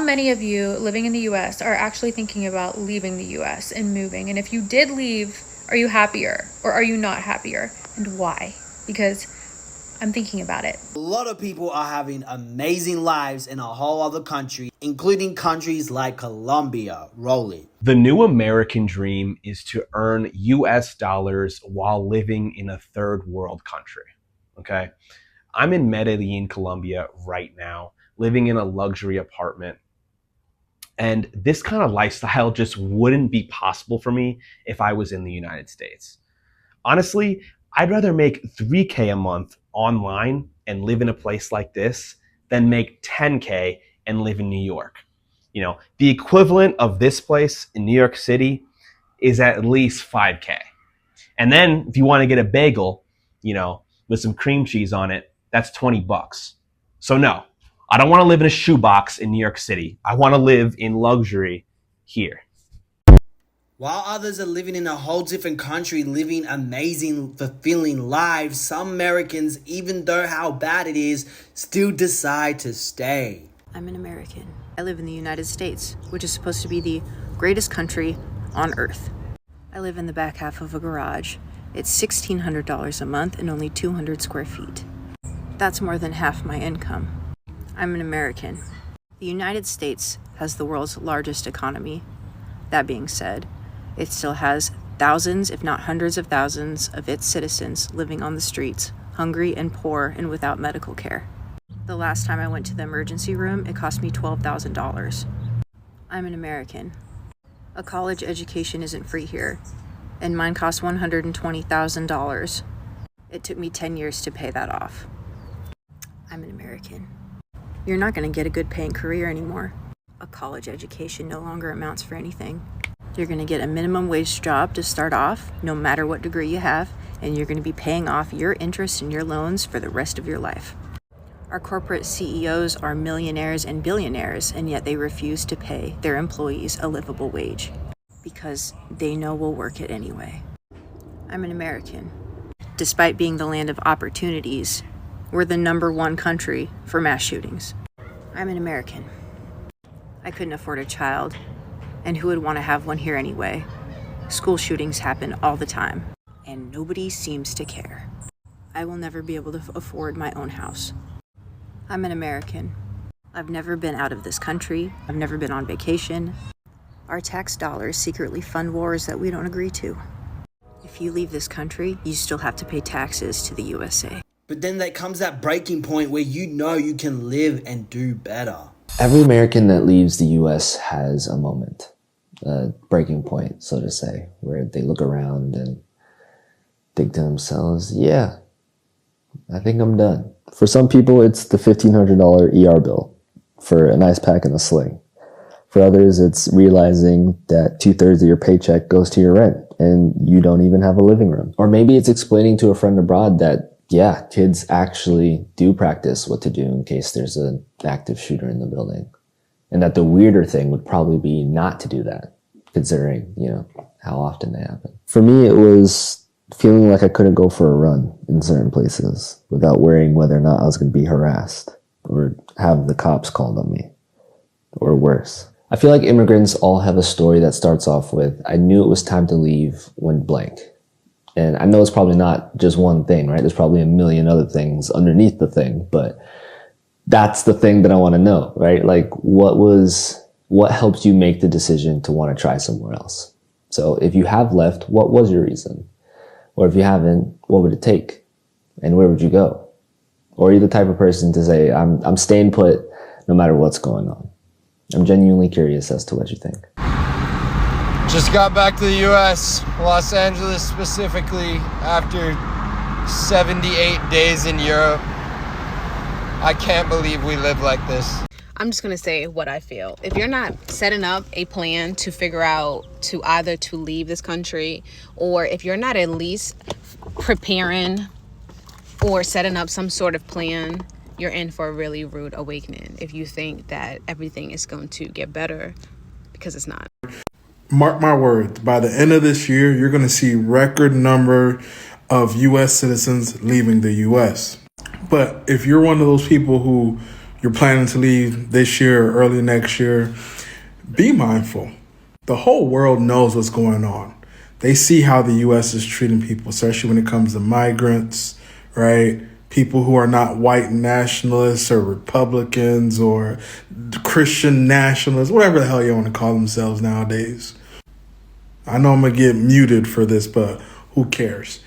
many of you living in the US are actually thinking about leaving the US and moving? And if you did leave, are you happier or are you not happier? And why? Because I'm thinking about it. A lot of people are having amazing lives in a whole other country, including countries like Colombia. Roll it. The new American dream is to earn US dollars while living in a third world country. Okay? I'm in Medellin, Colombia right now, living in a luxury apartment. And this kind of lifestyle just wouldn't be possible for me if I was in the United States. Honestly, I'd rather make $3K a month online and live in a place like this than make $10K and live in New York. You know, the equivalent of this place in New York City is at least $5K. And then if you want to get a bagel, you know, with some cream cheese on it, that's $20. So no, I don't want to live in a shoebox in New York City. I want to live in luxury here. While others are living in a whole different country, living amazing, fulfilling lives, some Americans, even though how bad it is, still decide to stay. I'm an American. I live in the United States, which is supposed to be the greatest country on earth. I live in the back half of a garage. It's $1,600 a month and only 200 square feet. That's more than half my income. I'm an American. The United States has the world's largest economy. That being said, it still has thousands, if not hundreds of thousands, of its citizens living on the streets, hungry and poor and without medical care. The last time I went to the emergency room, it cost me $12,000. I'm an American. A college education isn't free here, and mine cost $120,000. It took me 10 years to pay that off. I'm an American. You're not going to get a good paying career anymore. A college education no longer amounts for anything. You're going to get a minimum wage job to start off, no matter what degree you have, and you're going to be paying off your interest and your loans for the rest of your life. Our corporate CEOs are millionaires and billionaires, and yet they refuse to pay their employees a livable wage because they know we'll work it anyway. I'm an American. Despite being the land of opportunities, we're the #1 country for mass shootings. I'm an American. I couldn't afford a child. And who would want to have one here anyway? School shootings happen all the time, and nobody seems to care. I will never be able to afford my own house. I'm an American. I've never been out of this country. I've never been on vacation. Our tax dollars secretly fund wars that we don't agree to. If you leave this country, you still have to pay taxes to the USA. But then there comes that breaking point where you know you can live and do better. Every American that leaves the US has a moment, a breaking point, so to say, where they look around and think to themselves, yeah, I think I'm done. For some people, it's the $1,500 ER bill for an ice pack and a sling. For others, it's realizing that 2/3 of your paycheck goes to your rent and you don't even have a living room. Or maybe it's explaining to a friend abroad that, yeah, kids actually do practice what to do in case there's an active shooter in the building. And that the weirder thing would probably be not to do that, considering, you know, how often they happen. For me, it was feeling like I couldn't go for a run in certain places without worrying whether or not I was going to be harassed or have the cops called on me, or worse. I feel like immigrants all have a story that starts off with, I knew it was time to leave when blank. And I know it's probably not just one thing, right? There's probably a million other things underneath the thing, but that's the thing that I want to know, right? Like, what helped you make the decision to want to try somewhere else? So if you have left, what was your reason? Or if you haven't, what would it take? And where would you go? Or are you the type of person to say, I'm staying put no matter what's going on? I'm genuinely curious as to what you think. Just got back to the U.S., Los Angeles specifically, after 78 days in Europe. I can't believe we live like this. I'm just going to say what I feel. If you're not setting up a plan to figure out to either to leave this country, or if you're not at least preparing or setting up some sort of plan, you're in for a really rude awakening if you think that everything is going to get better, because it's not. Mark my words, by the end of this year, you're going to see record number of U.S. citizens leaving the U.S. But if you're one of those people who you're planning to leave this year or early next year, be mindful. The whole world knows what's going on. They see how the U.S. is treating people, especially when it comes to migrants, right? People who are not white nationalists or Republicans or Christian nationalists, whatever the hell you want to call themselves nowadays. I know I'm going to get muted for this, but who cares?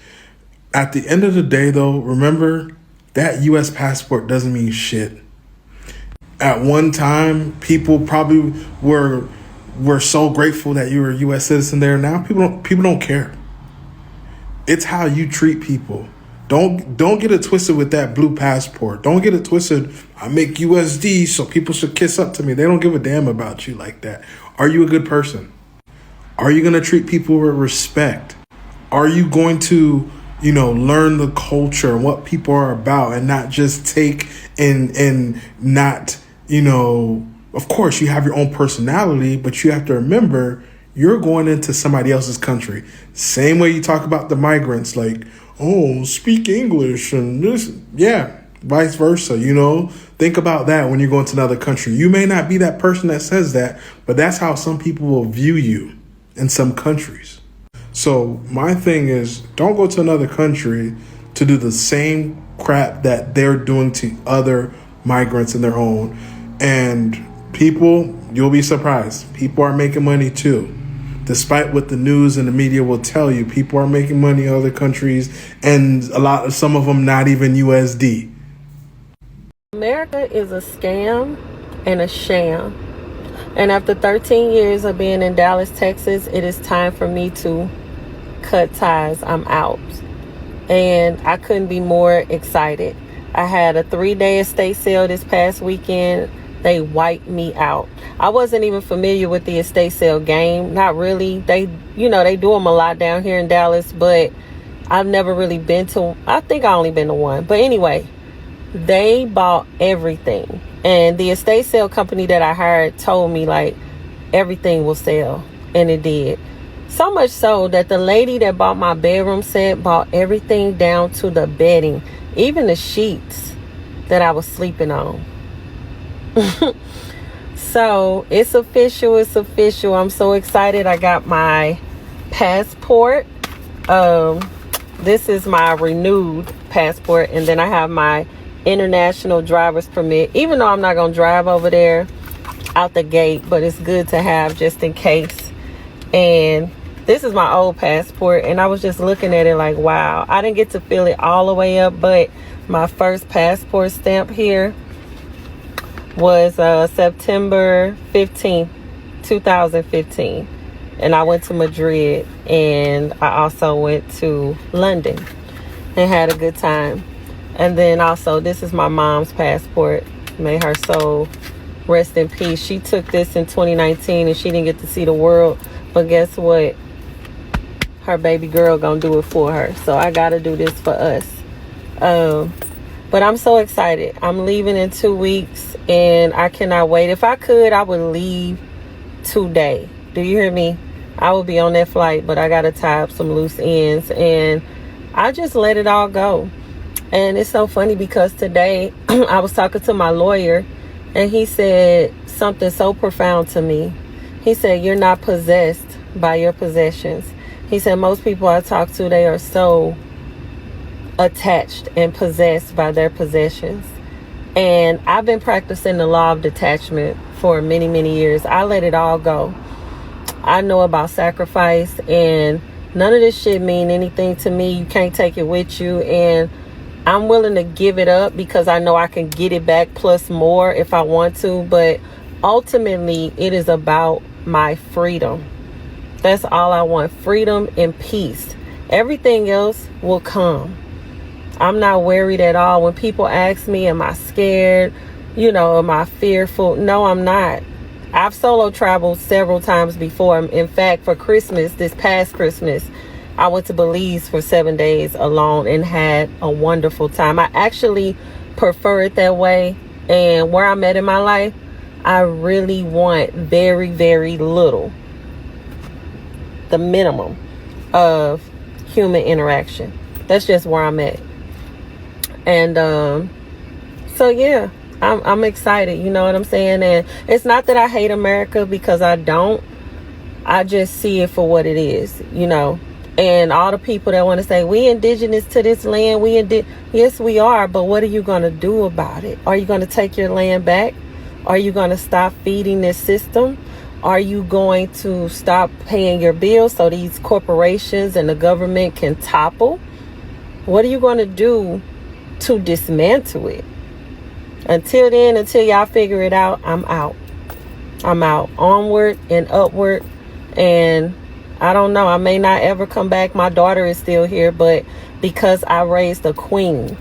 At the end of the day, though, remember that U.S. passport doesn't mean shit. At one time, people probably were so grateful that you were a U.S. citizen there. Now people don't care. It's how you treat people. Don't get it twisted with that blue passport. Don't get it twisted. I make USD, so people should kiss up to me. They don't give a damn about you like that. Are you a good person? Are you going to treat people with respect? Are you going to, learn the culture and what people are about and not just take and not, of course you have your own personality, but you have to remember you're going into somebody else's country. Same way you talk about the migrants, like, oh, speak English and this, yeah, vice versa, Think about that when you're going to another country. You may not be that person that says that, but that's how some people will view you in some countries. So my thing is, don't go to another country to do the same crap that they're doing to other migrants in their own. And people, you'll be surprised. People are making money too. Despite what the news and the media will tell you, people are making money in other countries, and some of them not even USD. America is a scam and a sham. And after 13 years of being in Dallas, Texas, it is time for me to cut ties. I'm out. And I couldn't be more excited. I had a 3-day estate sale this past weekend. They wiped me out. I wasn't even familiar with the estate sale game. Not really. They do them a lot down here in Dallas, but I've never really been to, I think I only been to one. But anyway, they bought everything. And the estate sale company that I hired told me, like, everything will sell. And it did. So much so that the lady that bought my bedroom set bought everything down to the bedding. Even the sheets that I was sleeping on. So, it's official. I'm so excited. I got my passport. This is my renewed passport. And then I have my international driver's permit, even though I'm not going to drive over there out the gate, but it's good to have just in case. And this is my old passport, and I was just looking at it like, wow. I didn't get to fill it all the way up, but my first passport stamp here was September 15th, 2015. And I went to Madrid, and I also went to London and had a good time. And then also, this is my mom's passport. May her soul rest in peace. She took this in 2019 and she didn't get to see the world. But guess what? Her baby girl gonna do it for her. So I gotta do this for us. But I'm so excited. I'm leaving in 2 weeks and I cannot wait. If I could, I would leave today. Do you hear me? I would be on that flight, but I gotta tie up some loose ends and I just let it all go. And it's so funny because today I was talking to my lawyer and he said something so profound to me. He said, you're not possessed by your possessions. He said, most people I talk to, they are so attached and possessed by their possessions. And I've been practicing the law of detachment for many, many years. I let it all go. I know about sacrifice and none of this shit mean anything to me. You can't take it with you. And I'm willing to give it up because I know I can get it back plus more if I want to. But ultimately, it is about my freedom. That's all I want. Freedom and peace. Everything else will come. I'm not worried at all. When people ask me, am I scared? Am I fearful? No, I'm not. I've solo traveled several times before. In fact, for Christmas, this past Christmas, I went to Belize for 7 days alone and had a wonderful time. I actually prefer it that way. And where I'm at in my life, I really want very, very little. The minimum of human interaction. That's just where I'm at. And so, yeah, I'm excited, you know what I'm saying? And it's not that I hate America, because I don't. I just see it for what it is, you know. And all the people that want to say, we indigenous to this land, yes, we are, but what are you going to do about it? Are you going to take your land back? Are you going to stop feeding this system? Are you going to stop paying your bills so these corporations and the government can topple? What are you going to do to dismantle it? Until then, until y'all figure it out, I'm out. I'm out. Onward and upward. And I don't know, I may not ever come back. My daughter is still here, but because I raised a queen,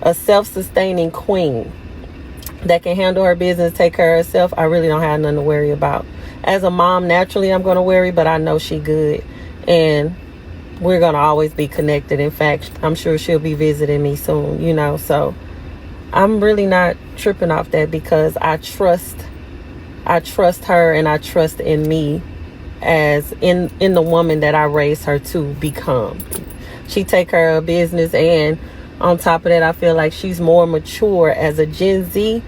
a self-sustaining queen that can handle her business, take care of herself, I really don't have nothing to worry about. As a mom, naturally I'm going to worry, but I know she good. And we're going to always be connected. In fact, I'm sure she'll be visiting me soon, you know. So I'm really not tripping off that, because I trust her, and I trust in me, as in the woman that I raised her to become. She take care of business, and on top of that, I feel like she's more mature as a Gen Z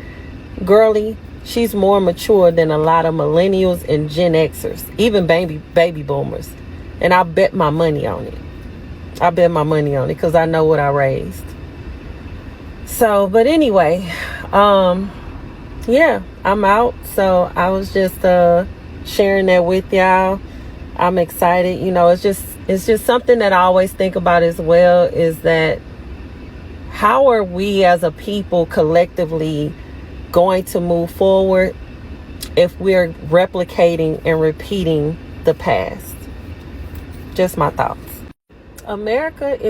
girly. She's more mature than a lot of millennials and Gen Xers, even baby boomers. And I bet my money on it. I bet my money on it, because I know what I raised. So, but anyway, yeah, I'm out. So I was just sharing that with y'all. I'm excited. You know, it's just something that I always think about as well, is that how are we as a people collectively going to move forward if we're replicating and repeating the past? Just my thoughts. America is